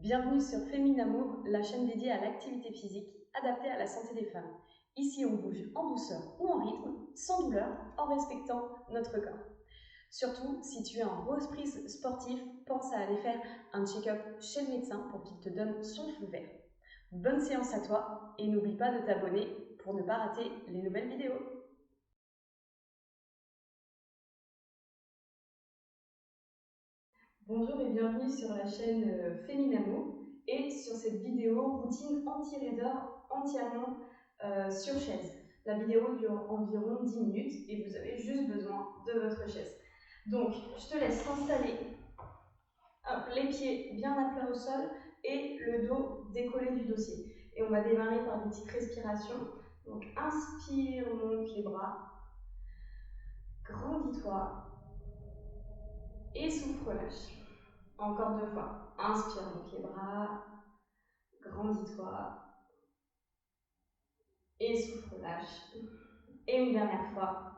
Bienvenue sur Femina Move, la chaîne dédiée à l'activité physique adaptée à la santé des femmes. Ici, on bouge en douceur ou en rythme, sans douleur, en respectant notre corps. Surtout, si tu es un gros esprit sportif, pense à aller faire un check-up chez le médecin pour qu'il te donne son feu vert. Bonne séance à toi et n'oublie pas de t'abonner pour ne pas rater les nouvelles vidéos. Bonjour et bienvenue sur la chaîne Femina Move et sur cette vidéo routine anti-raideur entièrement sur chaise. La vidéo dure environ 10 minutes et vous avez juste besoin de votre chaise. Donc, je te laisse t'installer, les pieds bien à plat au sol et le dos décollé du dossier. Et on va démarrer par des petites respirations. Donc, inspire, monte les bras, grandis-toi et souffle, relâche. Encore 2 fois. Inspire, monte les bras, grandis-toi et souffle, relâche. Et une dernière fois.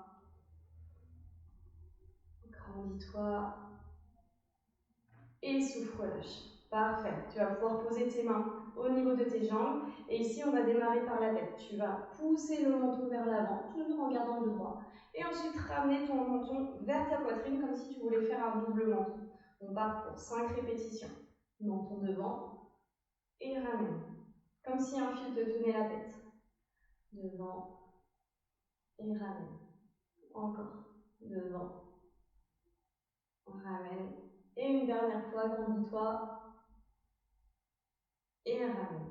Grandis-toi et souffle, relâche. Parfait. Tu vas pouvoir poser tes mains au niveau de tes jambes. Et ici, on va démarrer par la tête. Tu vas pousser le menton vers l'avant, toujours en gardant le droit. Et ensuite, ramener ton menton vers ta poitrine comme si tu voulais faire un double menton. On part pour 5 répétitions. Menton devant et ramène. Comme si un fil te tenait la tête. Devant et ramène. Encore. Devant. Ramène. Et une dernière fois, grandis-toi. Et ramène.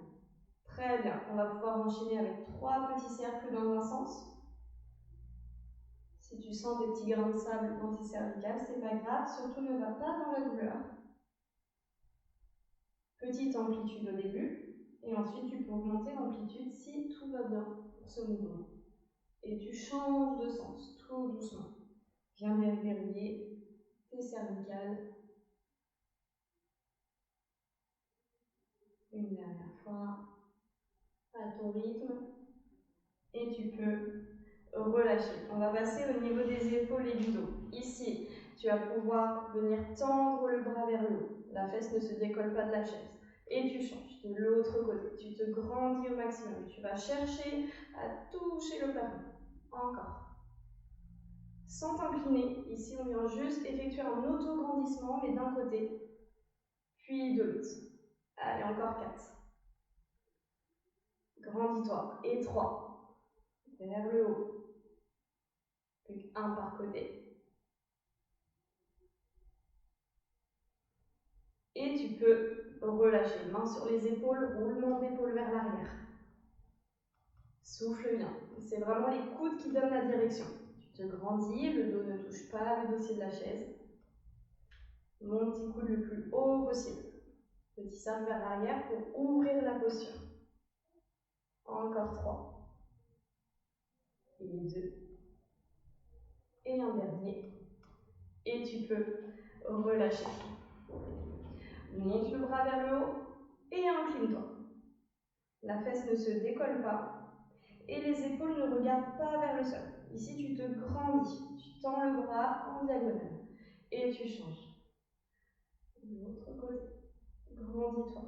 Très bien. On va pouvoir enchaîner avec 3 petits cercles dans un sens. Si tu sens des petits grains de sable dans tes cervicales, c'est pas grave. Surtout ne va pas dans la douleur. Petite amplitude au début. Et ensuite, tu peux augmenter l'amplitude si tout va bien pour ce mouvement. Et tu changes de sens, tout doucement. Viens déverrouiller tes cervicales. Une dernière fois, à ton rythme. Et tu peux relâcher. On va passer au niveau des épaules et du dos. Ici, tu vas pouvoir venir tendre le bras vers le haut. La fesse ne se décolle pas de la chaise. Et tu changes de l'autre côté. Tu te grandis au maximum. Tu vas chercher à toucher le plafond. Encore. Sans t'incliner, ici on vient juste effectuer un auto-grandissement, mais d'un côté, puis de l'autre. Allez, encore 4. Grandis-toi. Et 3. Vers le haut. Plus qu'un par côté. Et tu peux relâcher. Main sur les épaules, roulement d'épaule vers l'arrière. Souffle bien. C'est vraiment les coudes qui donnent la direction. Tu te grandis, le dos ne touche pas le dossier de la chaise. Monte tes coudes le plus haut possible. Petit cercle vers l'arrière pour ouvrir la posture. Encore 3. Et 2. Et un dernier. Et tu peux relâcher. Monte le bras vers le haut et incline-toi. La fesse ne se décolle pas et les épaules ne regardent pas vers le sol. Ici, tu te grandis. Tu tends le bras en diagonale et tu changes. De l'autre côté. Grandis-toi.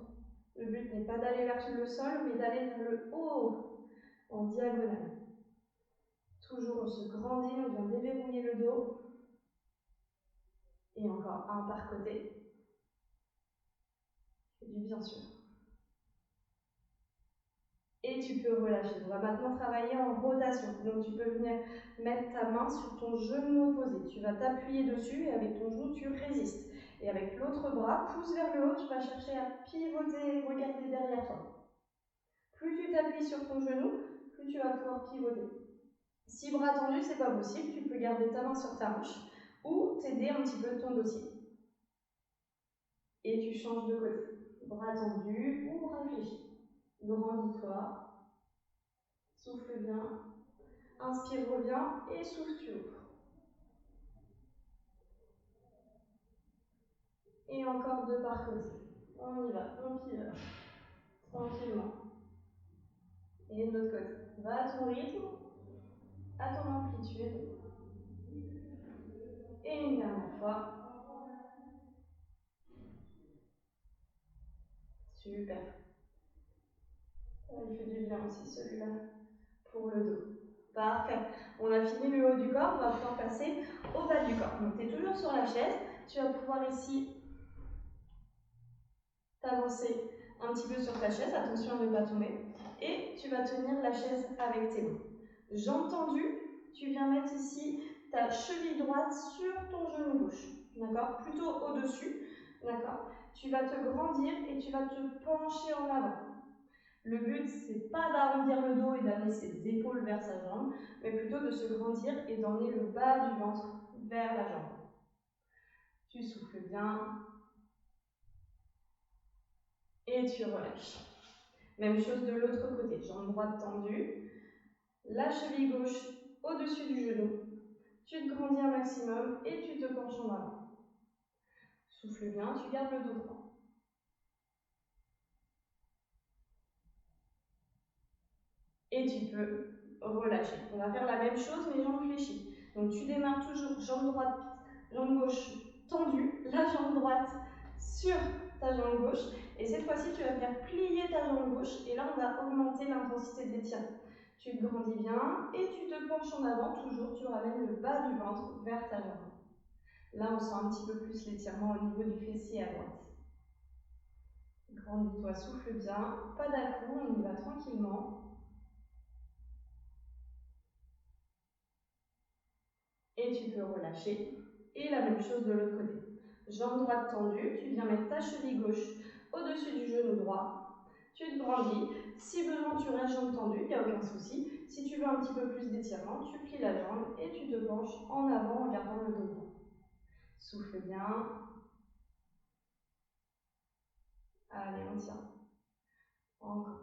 Le but n'est pas d'aller vers le sol, mais d'aller vers le haut en diagonale. Toujours, on se grandit, on vient déverrouiller le dos. Et encore un par côté. C'est du bien sûr. Et tu peux relâcher. On va maintenant travailler en rotation. Donc tu peux venir mettre ta main sur ton genou opposé. Tu vas t'appuyer dessus et avec ton genou, tu résistes. Et avec l'autre bras, pousse vers le haut, tu vas chercher à pivoter, regarder derrière toi. Plus tu t'appuies sur ton genou, plus tu vas pouvoir pivoter. Si bras tendu, c'est pas possible, tu peux garder ta main sur ta hanche ou t'aider un petit peu de ton dossier. Et tu changes de côté. Bras tendu ou réfléchis. Grandis-toi. Souffle bien. Inspire, reviens et souffle, tu ouvres. Et encore 2 par côté. On y va, on pivote. Tranquillement. Et de l'autre côté. Va à ton rythme, à ton amplitude. Et une dernière fois. Super. Il fait du bien aussi celui-là pour le dos. Parfait. On a fini le haut du corps, on va pouvoir passer au bas du corps. Donc tu es toujours sur la chaise, tu vas pouvoir ici t'avancer un petit peu sur ta chaise, attention à ne pas tomber, et tu vas tenir la chaise avec tes mains. Jambes tendues, tu viens mettre ici ta cheville droite sur ton genou gauche, d'accord? Plutôt au-dessus, d'accord? Tu vas te grandir et tu vas te pencher en avant. Le but, c'est pas d'arrondir le dos et d'amener ses épaules vers sa jambe, mais plutôt de se grandir et d'emmener le bas du ventre vers la jambe. Tu souffles bien et tu relâches. Même chose de l'autre côté, jambe droite tendue, la cheville gauche au-dessus du genou. Tu te grandis un maximum et tu te penches en avant. Souffle bien, tu gardes le dos droit. Et tu peux relâcher. On va faire la même chose mais jambes fléchies. Donc tu démarres toujours jambe droite, jambe gauche tendue, la jambe droite sur ta jambe gauche. Et cette fois-ci, tu vas venir plier ta jambe gauche et là, on va augmenter l'intensité de l'étirement. Tu te grandis bien et tu te penches en avant, toujours, tu ramènes le bas du ventre vers ta jambe. Là, on sent un petit peu plus l'étirement au niveau du fessier à droite. Grandis-toi, souffle bien, pas d'à-coups, on y va tranquillement. Et tu peux relâcher. Et la même chose de l'autre côté. Jambe droite tendue, tu viens mettre ta cheville gauche au-dessus du genou droit. Tu te grandis. Si besoin, tu restes jambe tendue, il n'y a aucun souci. Si tu veux un petit peu plus d'étirement, tu plies la jambe et tu te penches en avant en gardant le dos droit. Souffle bien. Allez, on tient. Encore.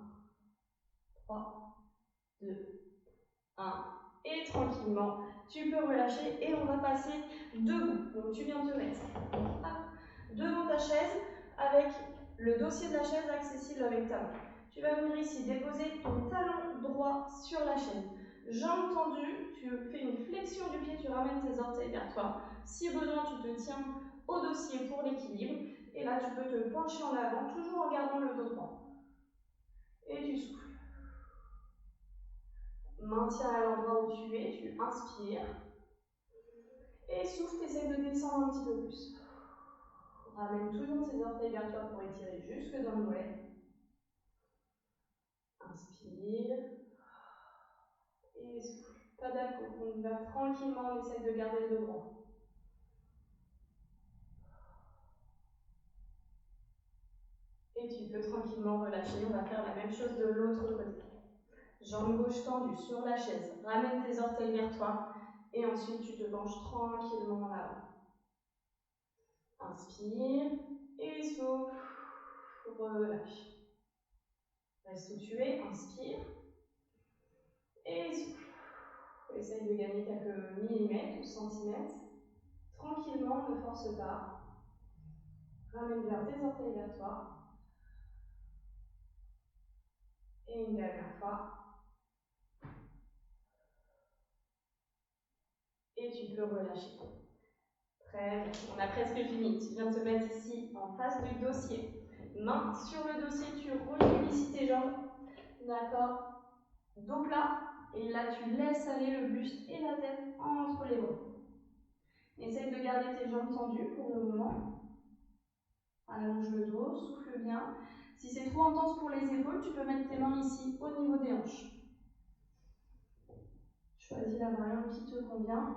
3, 2, 1. Et tranquillement, tu peux relâcher et on va passer debout. Donc tu viens te mettre devant ta chaise avec le dossier de la chaise accessible avec ta main. Tu vas venir ici déposer ton talon droit sur la chaise. Jambes tendues, tu fais une flexion du pied, tu ramènes tes orteils vers toi. Si besoin, tu te tiens au dossier pour l'équilibre. Et là, tu peux te pencher en avant, toujours en gardant le dos droit. Et tu souffles. Maintiens à l'endroit où tu es, tu inspires. Et souffle, essaye de descendre un petit peu plus. Ramène toujours tes orteils vers toi pour étirer jusque dans le mollet. Inspire. Et souffle. Pas d'à-coups. On y va tranquillement, on essaye de garder le dos droit. Et tu peux tranquillement relâcher. On va faire la même chose de l'autre côté. Jambe gauche tendue sur la chaise. Ramène tes orteils vers toi. Et ensuite, tu te penches tranquillement en avant. Inspire. Et souffle. Relâche. Reste où tu es. Inspire. Et souffle. Essaye de gagner quelques millimètres ou centimètres. Tranquillement, ne force pas. Ramène bien tes orteils vers toi. Et une dernière fois. Et tu peux relâcher. Très bien. On a presque fini. Tu viens te mettre ici en face du dossier. Main sur le dossier, tu recules ici tes jambes. D'accord. Dos plat. Et là, tu laisses aller le buste et la tête entre les bras. Essaye de garder tes jambes tendues pour le moment. Allonge le dos, souffle bien. Si c'est trop intense pour les épaules, tu peux mettre tes mains ici au niveau des hanches. Choisis la variante qui te convient.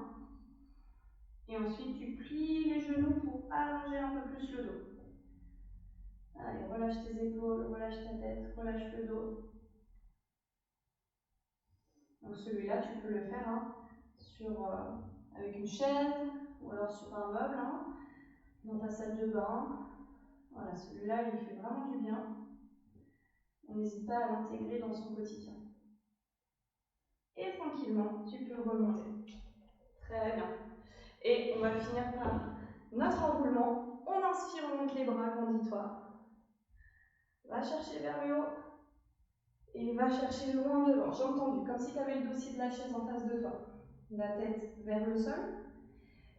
Et ensuite, tu plies les genoux pour allonger un peu plus le dos. Allez, relâche tes épaules, relâche ta tête, relâche le dos. Donc celui-là, tu peux le faire avec une chaise ou alors sur un meuble, dans ta salle de bain. Voilà, celui-là, il fait vraiment du bien. On n'hésite pas à l'intégrer dans son quotidien. Et tranquillement, tu peux remonter. Très bien. Et on va finir par notre enroulement. On inspire, on monte les bras, grandis-toi. Va chercher vers le haut. Et va chercher loin devant, jambes tendues, comme si tu avais le dossier de la chaise en face de toi. La tête vers le sol.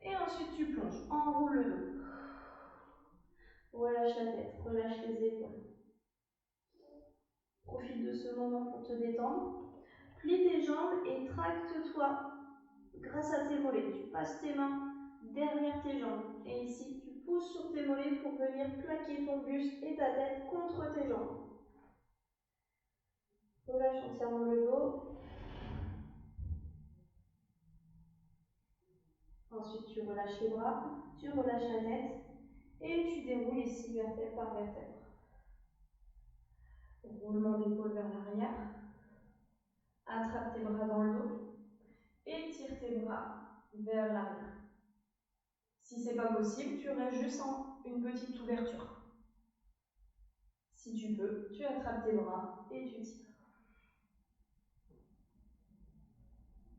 Et ensuite, tu plonges. Enroule le dos. Relâche la tête, relâche les épaules. Profite de ce moment pour te détendre. Plie tes jambes et tracte-toi grâce à tes mollets. Tu passes tes mains derrière tes jambes. Et ici, tu pousses sur tes mollets pour venir plaquer ton buste et ta tête contre tes jambes. Relâche entièrement le dos. Ensuite, tu relâches les bras, tu relâches la tête et tu déroules ici vertèbre par vertèbre. Roulement d'épaule vers l'arrière. Attrape tes bras dans le dos et tire tes bras vers l'arrière. Si ce n'est pas possible, tu restes juste en une petite ouverture. Si tu peux, tu attrapes tes bras et tu tires.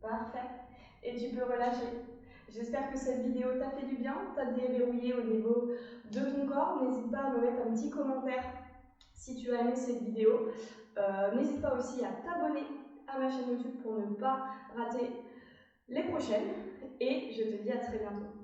Parfait. Et tu peux relâcher. J'espère que cette vidéo t'a fait du bien, t'a déverrouillé au niveau de ton corps. N'hésite pas à me mettre un petit commentaire si tu as aimé cette vidéo. N'hésite pas aussi à t'abonner à ma chaîne YouTube pour ne pas rater les prochaines. Et je te dis à très bientôt.